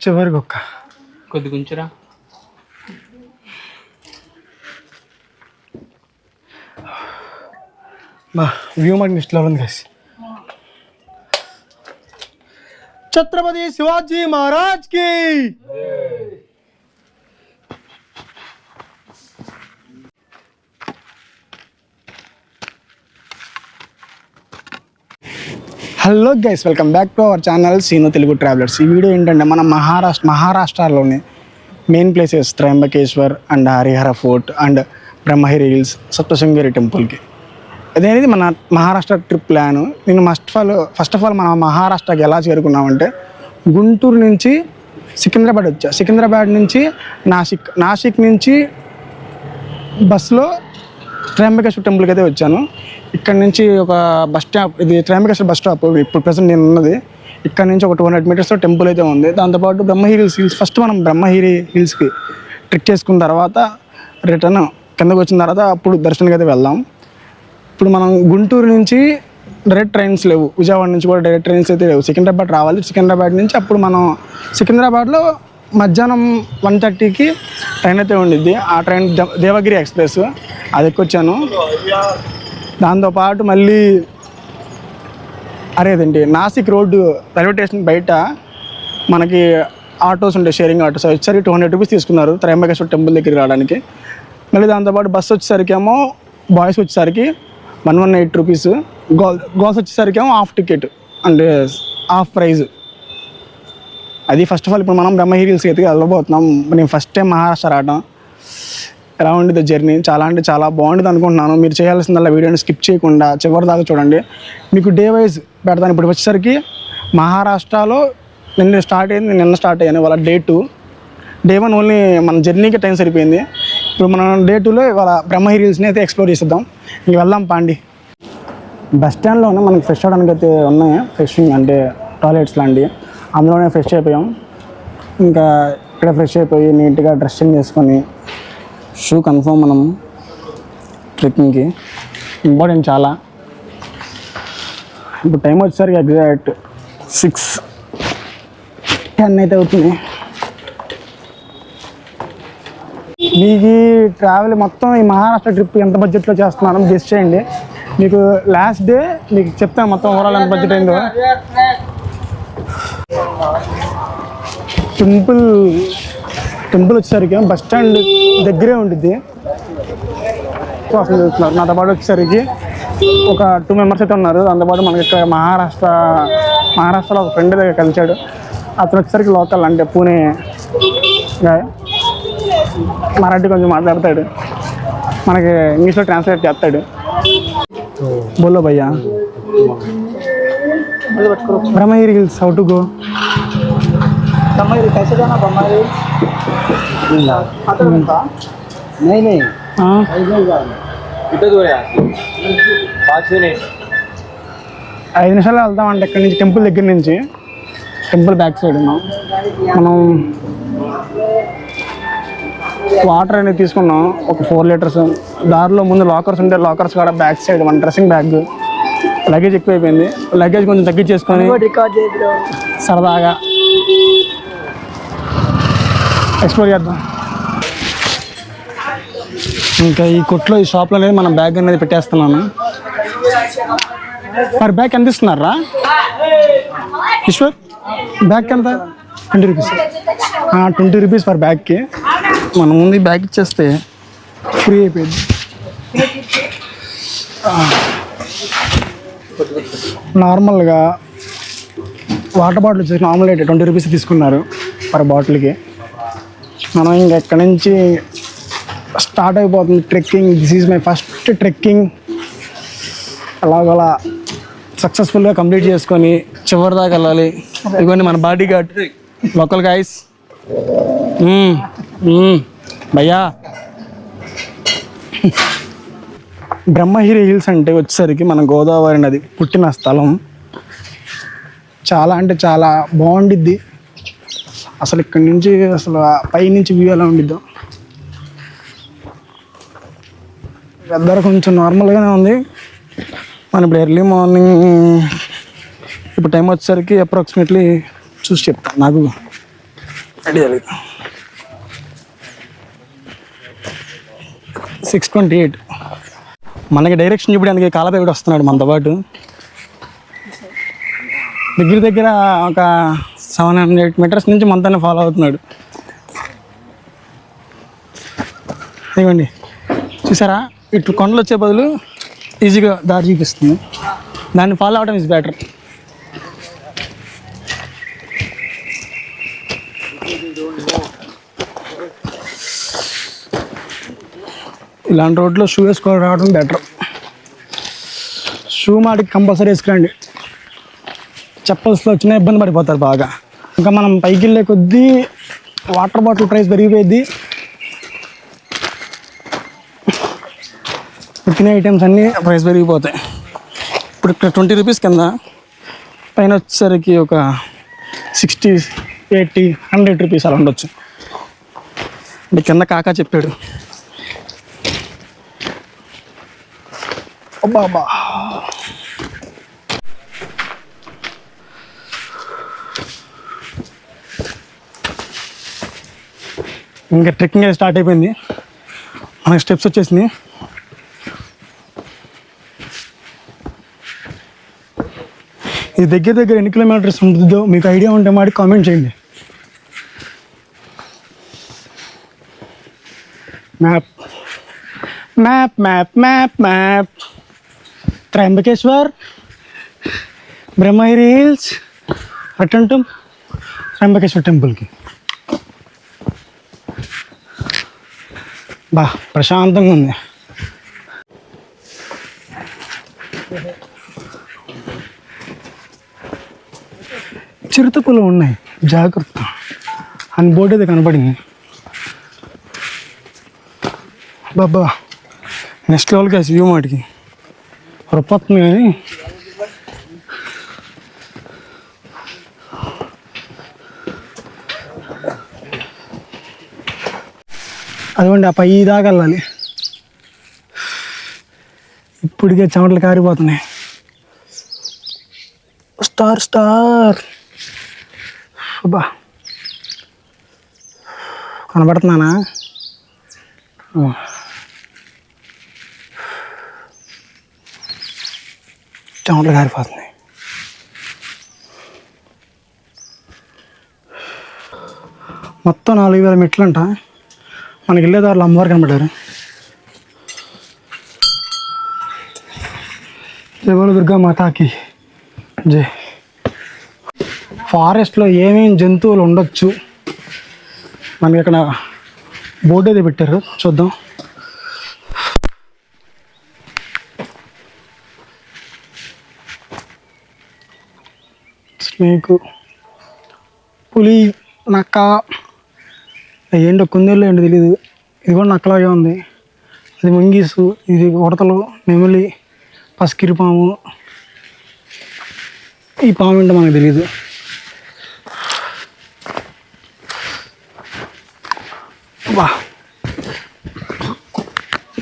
చివరికి ఒక్క కొద్ది కొంచెరా వ్యూ మాకు నెక్స్ట్ లెవెల్ ఉంది గైస్. ఛత్రపతి శివాజీ మహారాజ్ కి hello guys, welcome back to our channel Seenu Telugu travellers. ఈ వీడియో ఏంటంటే మనం మహారాష్ట్రలోని main places Trimbakeshwar and Harihara fort and Brahmagiri hills, Saptashrungi టెంపుల్కి. అదేది మన మహారాష్ట్ర ట్రిప్ ప్లాను. నేను ఫస్ట్ ఆఫ్ ఆల్ మనం మహారాష్ట్రకి ఎలా చేరుకున్నామంటే గుంటూరు నుంచి సికింద్రాబాద్ వచ్చా. సికింద్రాబాద్ నుంచి నాసిక్ నుంచి బస్సులో త్రయంబకేశ్వర్ టెంపుల్కి అయితే వచ్చాను. ఇక్కడ నుంచి ఒక బస్ స్టాప్, ఇది త్రయంబకేశ్వర్ బస్ స్టాప్ ఇప్పుడు ప్రజెంట్ నేను ఉన్నది. ఇక్కడ నుంచి ఒక 200 మీటర్స్లో టెంపుల్ అయితే ఉంది. దాంతోపాటు బ్రహ్మగిరి హిల్స్, ఫస్ట్ మనం బ్రహ్మగిరి హిల్స్కి ట్రెక్ చేసుకున్న తర్వాత రిటర్న్ కిందకు వచ్చిన తర్వాత అప్పుడు దర్శనానికి అయితే వెళ్దాం. ఇప్పుడు మనం గుంటూరు నుంచి డైరెక్ట్ ట్రైన్స్ లేవు, విజయవాడ నుంచి కూడా డైరెక్ట్ ట్రైన్స్ అయితే లేవు. సికింద్రాబాద్ రావాలి. సికింద్రాబాద్ నుంచి అప్పుడు మనం సికింద్రాబాద్లో మధ్యాహ్నం 1:30కి ట్రైన్ అయితే ఉండిద్ది. ఆ ట్రైన్ దేవగిరి ఎక్స్ప్రెస్, అది ఎక్కొచ్చాను. దాంతోపాటు మళ్ళీ అరేదండి నాసిక్ రోడ్డు రైల్వే స్టేషన్ బయట మనకి ఆటోస్ ఉంటాయి, షేరింగ్ ఆటోస్. వచ్చేసరికి 200 రూపీస్ తీసుకున్నారు త్రయంబకేశ్వర్ టెంపుల్ దగ్గరికి రావడానికి. మళ్ళీ దాంతోపాటు బస్సు వచ్చేసరికి ఏమో బాయ్స్ వచ్చేసరికి 118 రూపీస్, గర్ల్స్ వచ్చేసరికి ఏమో హాఫ్ టికెట్ అంటే హాఫ్ ప్రైజ్. అది ఫస్ట్ ఆఫ్ ఆల్ ఇప్పుడు మనం బ్రహ్మగిరి హిల్స్కి అయితే వెళ్ళబోతున్నాం. నేను ఫస్ట్ టైం మహారాష్ట్ర రావడం. ఎలా ఉండేది జర్నీ? చాలా అంటే చాలా బాగుంటుంది అనుకుంటున్నాను. మీరు చేయాల్సిందల్లా వీడియోని స్కిప్ చేయకుండా చివరి దాకా చూడండి. మీకు డే వైజ్ పెడతాను. ఇప్పుడు వచ్చేసరికి మహారాష్ట్రలో నిన్న స్టార్ట్ అయ్యాను. ఇవాళ డే 2. డే 1 ఓన్లీ మన జర్నీకి టైం సరిపోయింది. ఇప్పుడు మనం డే 2లో ఇవాళ బ్రహ్మగిరి హిల్స్ని అయితే ఎక్స్ప్లోర్ చేసేద్దాం. ఇంక వెళ్దాం పాండి. బస్ స్టాండ్లోనే మనకి ఫ్రెష్ అవ్వడానికి అయితే ఉన్నాయి, ఫ్రెషింగ్ అంటే టాయిలెట్స్ లాంటివి. అందులోనే ఫ్రెష్ అయిపోయాం. ఇంకా ఇక్కడ ఫ్రెష్ అయిపోయి నీట్గా డ్రెస్సింగ్ చేసుకొని షూ కన్ఫర్మ్ మనం ట్రెక్కింగ్కి ఇంపార్టెంట్ చాలా. ఇప్పుడు టైం వచ్చేసరికి ఎగ్జాక్ట్ 6:10 అయితే అవుతుంది. మీకు ట్రావెల్ మొత్తం ఈ మహారాష్ట్ర ట్రిప్ ఎంత బడ్జెట్లో చేస్తున్నాను గెస్ చేయండి. మీకు లాస్ట్ డే మీకు చెప్తాను మొత్తం ఓవరాల్ ఎంత బడ్జెట్ అయిందో. టెంపుల్ వచ్చేసరికి బస్ స్టాండ్ దగ్గరే ఉంటుంది. నాతో పాటు వచ్చేసరికి ఒక 2 మెంబర్స్ అయితే ఉన్నారు. దాంతోపాటు మనకి ఇక్కడ మహారాష్ట్రలో ఒక ఫ్రెండ్ దగ్గర కలిసాడు. అతను వచ్చేసరికి లోకల్ అంటే పూణే గాయ, మరాఠీ కొంచెం మాట్లాడతాడు, మనకి ఇంగ్లీష్లో ట్రాన్స్లేట్ చేస్తాడు. బోలో భయ్యా Brahmagiri hills how to go? Brahmagiri कैसे जाना? ब्रह्मगिरी नहीं हाँ कितना दूर है? 5 मिनट 5 నిమిషాలు వెళ్తామంటే ఇక్కడ నుంచి టెంపుల్ దగ్గర నుంచి. టెంపుల్ బ్యాక్ సైడ్ మనం వాటర్ అనేది తీసుకున్నాం ఒక 4 లీటర్స్. దారిలో ముందు లాకర్స్ ఉంటే లాకర్స్ కూడా బ్యాక్ సైడ్ మన డ్రెస్సింగ్ బ్యాగ్. లగేజ్ ఎక్కువైపోయింది, లగేజ్ కొంచెం తగ్గించేసుకొని సరదాగా ఎక్స్ప్లోర్ చేద్దాం. ఇంకా ఈ కొట్లో ఈ షాప్లో అనేది మనం బ్యాగ్ అనేది పెట్టేస్తున్నాను. మరి బ్యాగ్ ఎంత ఇస్తున్నారా ఈశ్వర్? బ్యాగ్ ఎంత? 20 రూపీస్. 20 rupees per బ్యాగ్కి. మనం ముందు బ్యాగ్ ఇచ్చేస్తే ఫ్రీ అయిపోయింది. నార్మల్గా వాటర్ బాటిల్ వచ్చేసి నార్మల్ అయితే 20 రూపీస్ తీసుకున్నారు పర్ బాటిల్కి. మనం ఇంకా ఎక్కడి నుంచి స్టార్ట్ అయిపోతుంది trekking. This is my first trekking. అలాగలా సక్సెస్ఫుల్గా కంప్లీట్ చేసుకొని చివరి దాకా వెళ్ళాలి. ఇదిగోండి మన బాడీ గార్డ్ లోకల్ గైస్. భయ్యా బ్రహ్మగిరి హిల్స్ అంటే వచ్చేసరికి మన గోదావరి నది పుట్టిన స్థలం. చాలా అంటే చాలా బాగుండిద్ది అసలు. ఇక్కడి నుంచి అసలు పైనుంచి వ్యూ ఎలా ఉండిద్దో. వెదర్ కొంచెం నార్మల్గానే ఉంది. మనం ఇప్పుడు ఎర్లీ మార్నింగ్, ఇప్పుడు టైం వచ్చేసరికి అప్రాక్సిమేట్లీ చూసి చెప్తాను. నాకు ఐడియా 628. మనకి డైరెక్షన్ చూపడానికి కాలపై కూడా వస్తున్నాడు మనతో పాటు. దగ్గర దగ్గర ఒక 700 మీటర్స్ నుంచి మనతోనే ఫాలో అవుతున్నాడు. ఇదిగోండి చూసారా, ఇటు కొండలు వచ్చే బదులు ఈజీగా దారి చూపిస్తుంది. దాన్ని ఫాలో అవడం ఇస్ బెటర్. ఇలాంటి రోడ్లో షూ వేసుకొని రావడం బెటర్. షూ మాటికి కంపల్సరీ వేసుకురండి. చెప్పల్స్లో వచ్చినా ఇబ్బంది పడిపోతారు బాగా. ఇంకా మనం పైకి వెళ్ళే కొద్దీ వాటర్ బాటిల్ ప్రైస్ పెరిగిపోయింది. తినే ఐటమ్స్ అన్నీ ప్రైస్ పెరిగిపోతాయి. ఇప్పుడు ఇక్కడ 20 రూపీస్ కింద, పైన వచ్చేసరికి ఒక 60, 80, 100 రూపీస్ అలా ఉండొచ్చు. అంటే కింద కాకా చెప్పాడు. అబ్బా ఇంకా ట్రెక్కింగ్ అయితే స్టార్ట్ అయిపోయింది. మనకి స్టెప్స్ వచ్చేసినాయి. ఇది దగ్గర దగ్గర ఎన్ని కిలోమీటర్స్ ఉంటుందో మీకు ఐడియా ఉంటే మాట కామెంట్ చేయండి. Map map map map map Trimbakeshwar, Brahmagiri hills, return to Trimbakeshwar టెంపుల్కి. బా ప్రశాంతంగా ఉంది. చిరుతపులు ఉన్నాయి, జాగ్రత్త అని బోర్డు అయితే కనపడింది. బాబా నెక్స్ట్ లెవెల్కి వ్యూ మాటికి రొప్పొస్తుంది. కానీ అదిగోండి ఆ పై దాకా వెళ్ళాలి. ఇప్పటికే చెమటలు కారిపోతున్నాయి. స్టార్ స్టార్ బా కనబడుతున్నానా? చెమటలు కారిపోతున్నాయి. మొత్తం 4000 మెట్లు అంట. మనకి వెళ్ళేదారులు అమ్మవారు కనబడ్డారు. జై దుర్గా మాతాకి జై. ఫారెస్ట్లో ఏమేమి జంతువులు ఉండొచ్చు మనకి ఇక్కడ బోర్డు అయితే పెట్టారు, చూద్దాం. స్నేక్, పులి, నక్క, ఏంటో కుందేళ్ళు ఏంటో తెలీదు. ఇది కూడా నక్కలాగే ఉంది. అది మంగీసు, ఇది ఉడతలు, నెమలి, పసికిరి పాము. ఈ పాము ఏంటో మనకు తెలీదు. బా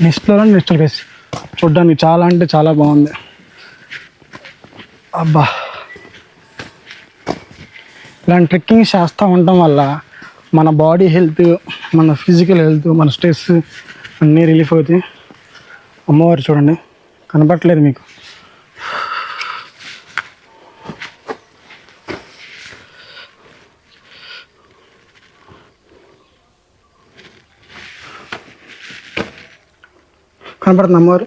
నెక్స్ట్ కేసు చూడ్డానికి చాలా అంటే చాలా బాగుంది. అబ్బా ఇలాంటి ట్రెక్కింగ్ చేస్తూ ఉండటం వల్ల మన బాడీ హెల్త్, మన ఫిజికల్ హెల్త్, మన స్ట్రెస్ అన్నీ రిలీఫ్ అవుతాయి. అమ్మవారు చూడండి కనపడట్లేదు మీకు. కనపడుతుంది అమ్మవారు.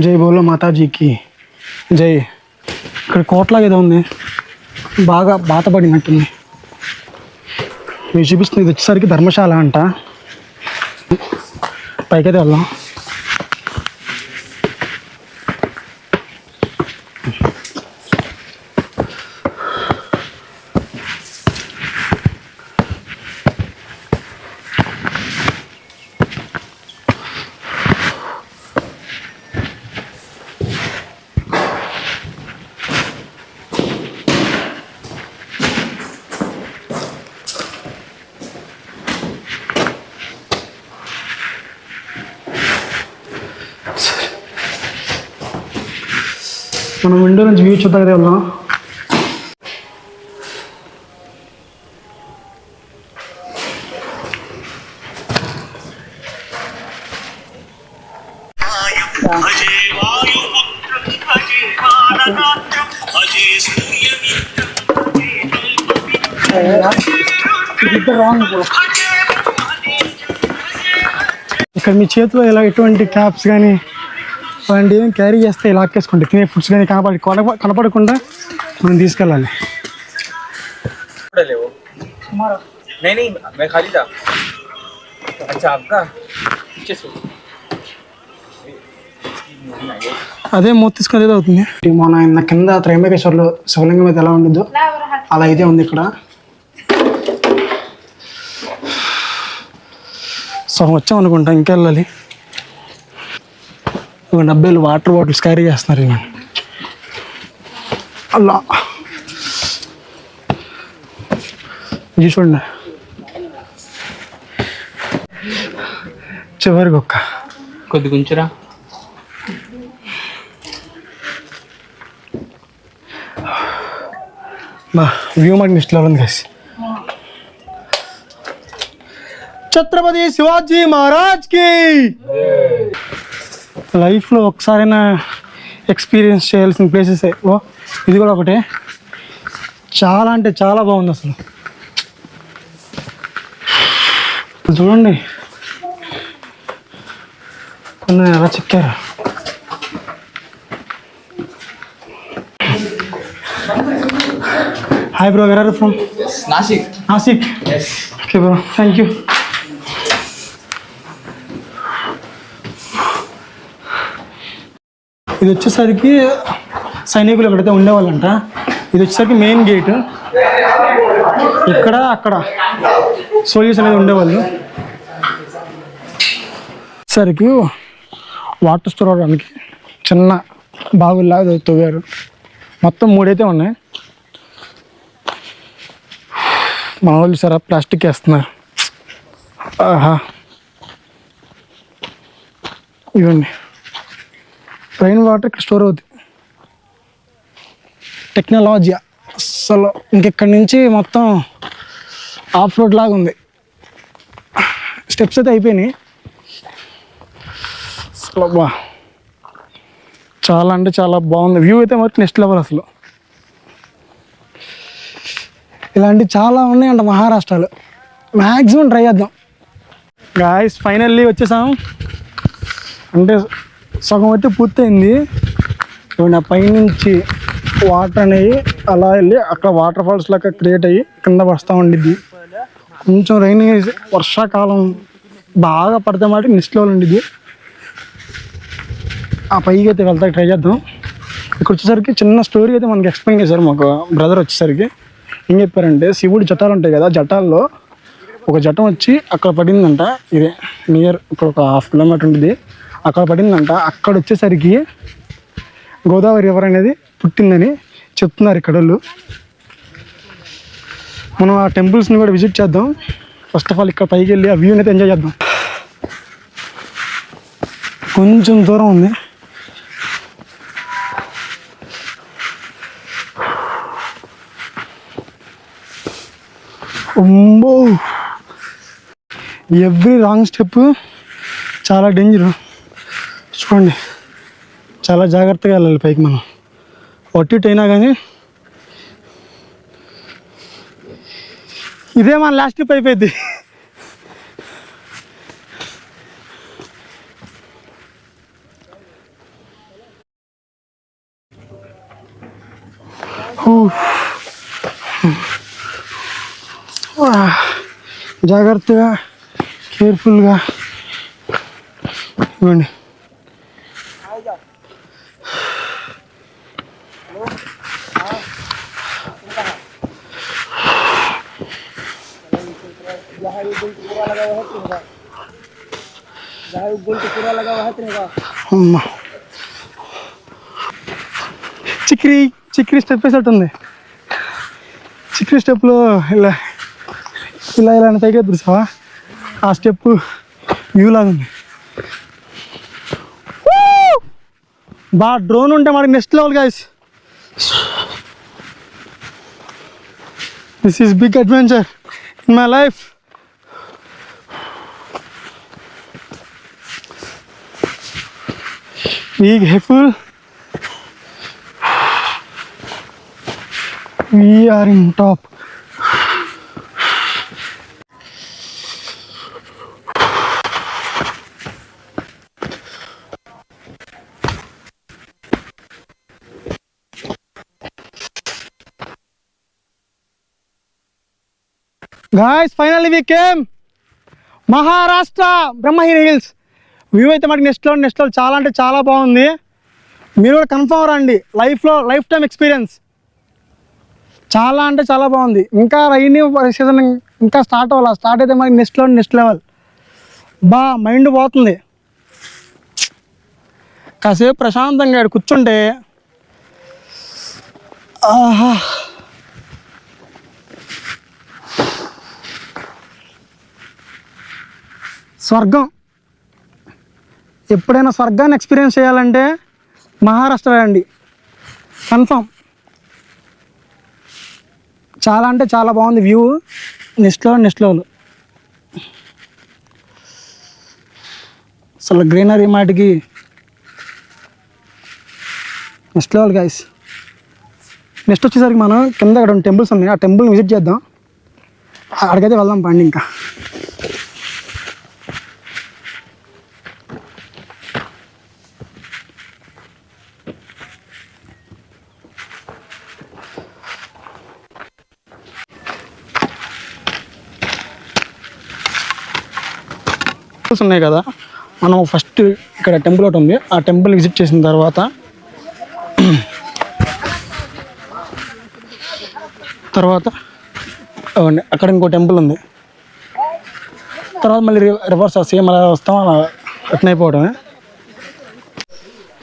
జై బోలో మాతాజీకి జై. ఇక్కడ కోట్లాగా ఏదో ఉంది, బాగా బాతపడినట్టుంది. మీకు చూపిస్తుంది. ఇది వచ్చేసరికి ధర్మశాల అంట. పైకైతే వెళ్దాం. మనం విండో నుంచి వ్యూ చూద్దాం వెళ్దాం. ఇక్కడ మీ చేతిలో ఇలా ఎటువంటి క్యాప్స్ కానీ అలాంటి ఏం క్యారీ చేస్తే ఇలా లాక్కేసుకోండి. తినే ఫుడ్స్ కానీ కనపడకుండా మనం తీసుకెళ్ళాలి. లేవు नहीं मैं खाली था. अच्छा आपका అదే మూత తీసుకుని ఏదో అవుతుంది. మన కింద త్రయంబకేశ్వర్లో శివలింగం అయితే ఎలా ఉండిద్దో అలా అయితే ఉంది. ఇక్కడ సగం వచ్చాం అనుకుంటా, ఇంకా వెళ్ళాలి. ఒక 70 వాటర్ బాటిల్స్ క్యారీ చేస్తున్నారు ఇవ్వండి. అలా ఇది చూడండి, చివరికి ఒక్క కొద్ది గుంచురా. బా వ్యూ మాకు నెక్స్ట్ లెవెల్ ఉంది గైస్. ఛత్రపతి శివాజీ మహారాజ్ కి లైఫ్లో ఒకసారైనా ఎక్స్పీరియన్స్ చేయాల్సిన ప్లేసెస్. ఓ ఇది కూడా ఒకటే, చాలా అంటే చాలా బాగుంది అసలు. చూడండి కొన్ని ఎలా చెక్కారు. Hi bro, where are you from? Nashik. Nashik. Yes. Okay bro, thank you. ఇది వచ్చేసరికి సైనికులు ఎక్కడైతే ఉండేవాళ్ళంట. ఇది వచ్చేసరికి మెయిన్ గేట్. ఇక్కడ అక్కడ సోల్జర్స్ అనేది ఉండేవాళ్ళు. సరికి వాటర్ స్టోర్ అవడానికి చిన్న బావుల్లాగా తవ్వారు. మొత్తం 3 అయితే ఉన్నాయి. మా వాళ్ళు సరే ప్లాస్టిక్ వేస్తున్నారు. ఆహా ఇవ్వండి, రైన్ వాటర్ ఇక్కడ స్టోర్ అవుతుంది. టెక్నాలజీ అసలు ఇంకెక్కడి నుంచి మొత్తం ఆఫ్ రోడ్ లాగా ఉంది. స్టెప్స్ అయితే అయిపోయినాయి. అసలు బా చాలా అంటే చాలా బాగుంది. వ్యూ అయితే మరి నెక్స్ట్ లెవెల్ అసలు. ఇలాంటివి చాలా ఉన్నాయంట మహారాష్ట్రలో. మ్యాక్సిమం ట్రై చేద్దాం. గాయస్ ఫైనల్లీ వచ్చేసాం. అంటే సగం అయితే పూర్తయింది. నా పైనుంచి వాటర్ అనేవి అలా వెళ్ళి అక్కడ వాటర్ ఫాల్స్ లాగా క్రియేట్ అయ్యి కింద వస్తూ ఉండిద్ది. కొంచెం రైన్ వర్షాకాలం బాగా పడితే మాట నెక్స్ట్ లెవెల్ ఉండిద్ది. ఆ పైకి అయితే వెళ్తా ట్రై చేద్దాం. ఇక్కడ వచ్చేసరికి చిన్న స్టోరీ అయితే మనకి ఎక్స్ప్లెయిన్ చేశారు మాకు బ్రదర్. వచ్చేసరికి ఏం చెప్పారంటే, శివుడి జటాలు ఉంటాయి కదా, జటాల్లో ఒక జటం వచ్చి అక్కడ పడిందంట. ఇదే నియర్ ఇక్కడ ఒక 1/2 కిలోమీటర్ ఉంటుంది. అక్కడ పడిందంట. అక్కడ వచ్చేసరికి గోదావరి రివర్ అనేది పుట్టిందని చెప్తున్నారు ఇక్కడ వాళ్ళు. మనం ఆ టెంపుల్స్ని కూడా విజిట్ చేద్దాం. ఫస్ట్ ఆఫ్ ఆల్ ఇక్కడ పైకి వెళ్ళి ఆ వ్యూని అయితే ఎంజాయ్ చేద్దాం. కొంచెం దూరం ఉంది. అమ్మో, ఎవ్రీ రాంగ్ స్టెప్ చాలా డేంజరు. చూడండి, చాలా జాగ్రత్తగా వెళ్ళాలి పైకి. మనం అటు ఇటు అయినా కానీ ఇదే మన లాస్ట్ ట్రిప్ అయిపోయింది. జాగ్రత్తగా కేర్ఫుల్గా ఇవ్వండి. అమ్మా, చిక్రీ స్టెప్ వేసేట్టుంది. చిక్రీ స్టెప్లో ఇలా ఇలా ఇలా పైకి చూసావా, ఆ స్టెప్ వ్యూ లాగా ఉంది. బాగా డ్రోన్ ఉంటే మనకి next level guys. This is big adventure in my life. Be careful. We are in top. Guys, finally we came. Maharashtra Brahmagiri hills view అయితే మనకి నెక్స్ట్ లెవెల్ చాలా అంటే చాలా బాగుంది. మీరు కూడా కన్ఫర్మ్ రండి. Life time experience. చాలా అంటే చాలా బాగుంది. ఇంకా రైనీ సీజన్ ఇంకా స్టార్ట్ అవ్వాలి. స్టార్ట్ అయితే మనకి నెక్స్ట్ లెవెల్ బా మైండ్ పోతుంది. కాసేపు ప్రశాంతంగా ఇక్కడ కూర్చుంటే ఆహా స్వర్గం. ఎప్పుడైనా స్వర్గాన్ని ఎక్స్పీరియన్స్ చేయాలంటే మహారాష్ట్ర రండి కన్ఫర్మ్. చాలా అంటే చాలా బాగుంది వ్యూ. నెక్స్ట్ లెవెల్ అసలు గ్రీనరీ మాటికి నెక్స్ట్ లెవెల్ గైస్. నెక్స్ట్ వచ్చేసరికి మనం కింద అక్కడ టెంపుల్స్ ఉన్నాయి. ఆ టెంపుల్ని విజిట్ చేద్దాం. అక్కడికైతే వెళ్దాం పండి. ఇంకా ఉన్నాయి కదా, మనం ఫస్ట్ ఇక్కడ టెంపుల్ ఒకటి ఉంది. ఆ టెంపుల్ విజిట్ చేసిన తర్వాత అక్కడ ఇంకో టెంపుల్ ఉంది. తర్వాత మళ్ళీ రివర్స్ సేమ్ అలా వస్తాం, అలా రిటర్న్ అయిపోవడమే.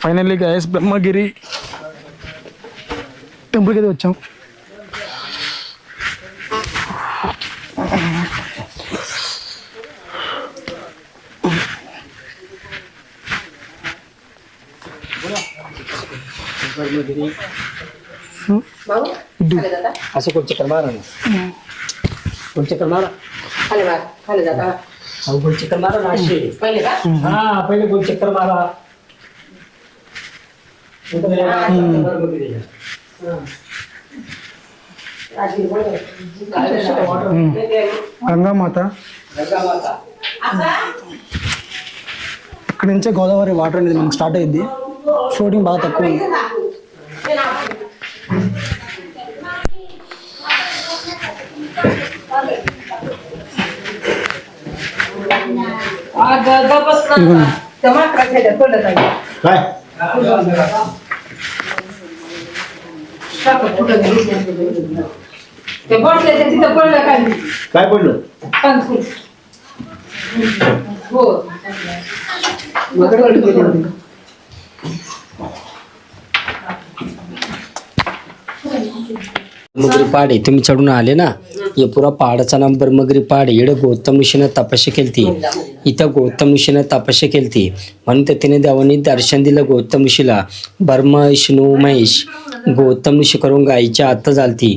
ఫైనల్లీ గైస్ బ్రహ్మగిరి టెంపుల్కి అయితే వచ్చాం. असं कोण चक्कर मारा ना, कोण चक्कर मारा खाली जाता. कोण चक्कर मारा ना अशी पहिले का. हा पहिले कोण चक्कर मारा. గంగామాత ఇక్కడ నుంచే గోదావరి వాటర్ అనేది మనకు స్టార్ట్ అయ్యింది. ఫ్లోటింగ్ బాగా తక్కువ ఉంది. काय पडलं ब्रह्मगिरी पहाड आहे. तुम्ही चढून आले ना, हे पुरा पहाडाचं नाव ब्रह्मगिरी पहाड आहे. इकडे गौतम ऋषीनं तपस्या केलती. इथं गौतम ऋषीनं तपस्या केलती म्हणून तर तिने देवानी दर्शन दिलं गौतम ऋषीला. ब्रह्म विष्णू महेश गौतम ऋषी करून गायीच्या आत्ता झालती.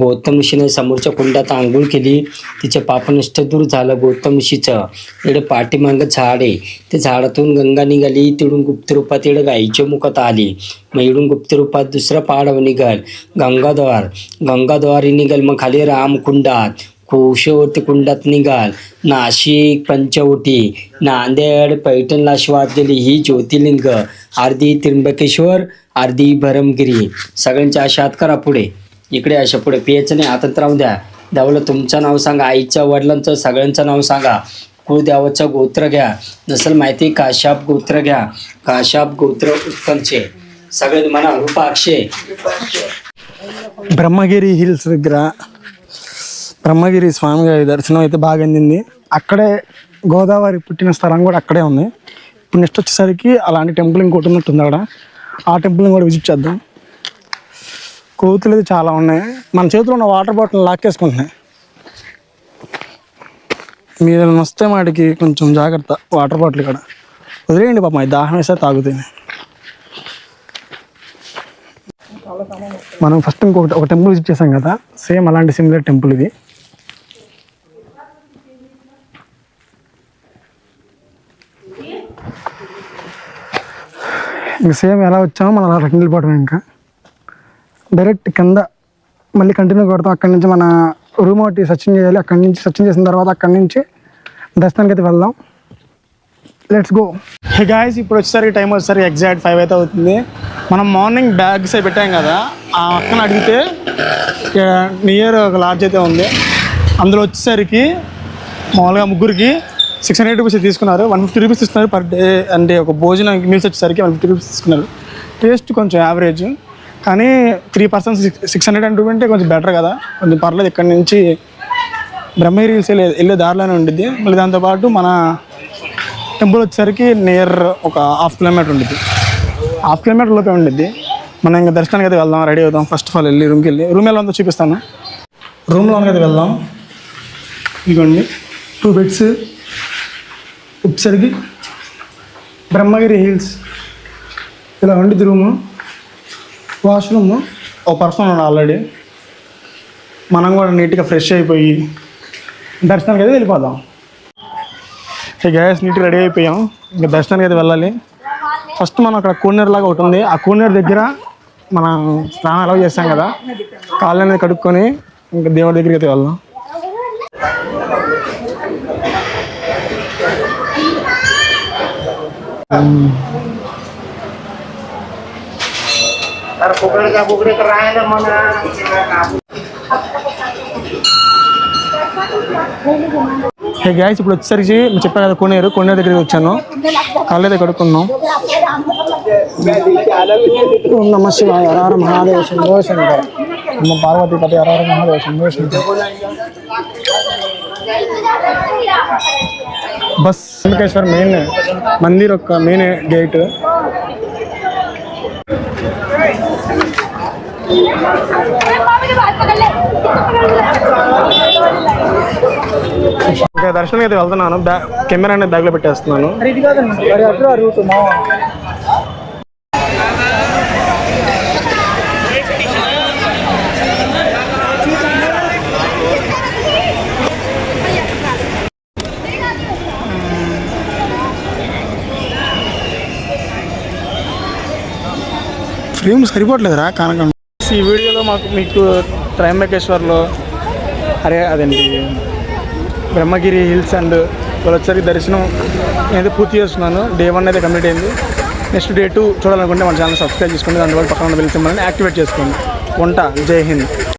गौतम ऋषीने समोरच्या कुंडात आंघोळ केली. तिचे पाप नष्ट दूर झालं गौतम ऋषीचं. इकडे पाठीमागं झाड आहे. ते झाडातून गंगा निघाली. तिकडून गुप्त रूपात इकडे गायीच्या मुखात आली. मग इकडून गुप्त रूपात दुसरं पहाडावर निघाल गंगाद्वारी निघाल. मग खाली रामकुंडात कुशेवरती कुंडात निघाल. नाशिक पंचवटी नांदेड पैठणला श्वास दिली. ही ज्योतिर्लिंग अर्धी त्र्यंबकेश्वर अर्धी ब्रह्मगिरी. सगळ्यांच्या अशा हात करा पुढे. इकडे अशा पुढे पियाचं नाही, हातात राहून द्या. देवाला तुमचं नाव सांगा, आईचं वडिलांचं सगळ्यांचं नाव सांगा. कुळदेवाचं गोत्र घ्या. नसेल माहिती काश्याप गोत्र घ्या. काश्याप गोत्र उत्कलचे सगळे म्हणा रूपाक्षे. బ్రహ్మగిరి హిల్స్ దగ్గర బ్రహ్మగిరి స్వామి గారి దర్శనం అయితే బాగా అందింది. అక్కడే గోదావరి పుట్టిన స్థలం కూడా అక్కడే ఉంది. ఇప్పుడు నెక్స్ట్ వచ్చేసరికి అలాంటి టెంపుల్ ఇంకోటి ఉన్నట్టుంది అక్కడ. ఆ టెంపుల్ని కూడా విజిట్ చేద్దాం. కోతులు అయితే చాలా ఉన్నాయి. మన చేతిలో ఉన్న వాటర్ బాటిల్ లాక్కేసుకుంటున్నాయి. మీరు వస్తే వాటికి కొంచెం జాగ్రత్త. వాటర్ బాటిల్ ఇక్కడ వదిలేయండి పాపం, దాహం వేస్తే తాగుతాయి. మనం ఫస్ట్ ఒక టెంపుల్ విజిట్ చేసాం కదా, సేమ్ అలాంటి సిమిలర్ టెంపుల్ ఇది. ఇంకా సేమ్ ఎలా వచ్చామో మనం అలా రిటర్న్ వెళ్ళిపోవడం. ఇంకా డైరెక్ట్ కింద మళ్ళీ కంటిన్యూ కొడతాం. అక్కడి నుంచి మన రూమ్ ఒకటి సర్చింగ్ చేయాలి. అక్కడి నుంచి సర్చింగ్ చేసిన తర్వాత అక్కడి నుంచి దర్శనానికి అయితే వెళ్దాం. Let's go. హే గాయ్స్, ఇప్పుడు వచ్చేసరికి టైం వచ్చేసరికి ఎగ్జాక్ట్ 5 అయితే అవుతుంది. మనం మార్నింగ్ బ్యాగ్స్ అవి పెట్టాం కదా, ఆ అక్కన అడిగితే నియర్ ఒక లాడ్జ్ అయితే ఉంది. అందులో వచ్చేసరికి మామూలుగా ముగ్గురికి 600 రూపీస్ తీసుకున్నారు. 150 రూపీస్ ఇస్తున్నారు పర్ డే. అంటే ఒక భోజనం మీల్స్ వచ్చేసరికి 150 రూపీస్ తీసుకున్నారు. టేస్ట్ కొంచెం యావరేజ్, కానీ 3 పర్సన్స్ 600 అంటే కొంచెం బెటర్ కదా, కొంచెం పర్లేదు. ఇక్కడ నుంచి బ్రహ్మగిరి హిల్స్ వెళ్ళే దారిలోనే ఉండిద్ది. మళ్ళీ దాంతోపాటు మన టెంపుల్ వచ్చేసరికి నియర్ ఒక 1/2 కిలోమీటర్ ఉండిద్ది. 1/2 కిలోమీటర్ లోపే ఉండిద్ది. మనం ఇంకా దర్శనానికి అయితే వెళ్దాం, రెడీ అవుదాం. ఫస్ట్ ఆఫ్ ఆల్ వెళ్ళి రూమ్ ఎలా ఉందో చూపిస్తాను. రూమ్లోకి అయితే వెళ్దాం. ఇదిగోండి 2 బెడ్స్. వచ్చేసరికి బ్రహ్మగిరి హిల్స్ ఇలా ఉండిద్ది రూము. వాష్రూమ్ ఒక పర్సన్ ఉన్నాడు ఆల్రెడీ. మనం కూడా నీట్గా ఫ్రెష్ అయిపోయి దర్శనానికి అయితే వెళ్ళిపోదాం. గ్యాస్ నీట్గా రెడీ అయిపోయాం. ఇంకా దర్శనానికి అయితే వెళ్ళాలి. ఫస్ట్ మనం అక్కడ కోనేరు లాగా ఒకటి ఉంది. ఆ కోనేరు దగ్గర మనం స్నానం ఎలా చేస్తాం కదా, కాళ్ళు అనేది కడుక్కొని ఇంకా దేవుడి దగ్గరికి అయితే వెళ్దాం. హే గాయ్స్, ఇప్పుడు వచ్చేసరికి చెప్పాను కదా కోనేరు దగ్గరికి వచ్చాను. కాళ్ళు అయితే కడుక్కున్నాం. ఓం నమః శివాయ, హర హర మహాదేవ, శంభో శంకర. అమ్మ పార్వతీపతి, హర హర మహాదేవ, శంభో శంకర. బస్ వెంకటేశ్వర మెయిన్ మందిర్ యొక్క మెయిన్ గేట్. ఇంకా దర్శనం అయితే వెళ్తున్నాను. కెమెరా అనేది బ్యాగ్లో పెట్టేస్తున్నాను. ఫ్రేమ్ సరిపోవట్లేదురా కానకం. ఈ వీడియోలో మీకు త్రయంబకేశ్వర్లో అదేంటి బ్రహ్మగిరి హిల్స్ అండ్ వాళ్ళు వచ్చేసరికి దర్శనం నేనైతే పూర్తి చేస్తున్నాను. డే 1 అయితే కంప్లీట్ అయింది. నెక్స్ట్ డే 2 చూడాలనుకుంటే మన ఛానల్ సబ్స్క్రైబ్ చేసుకోండి. దాంట్లో పక్కన బెల్ సింబల్ని యాక్టివేట్ చేసుకోండి. ఉంటా. జై హింద్.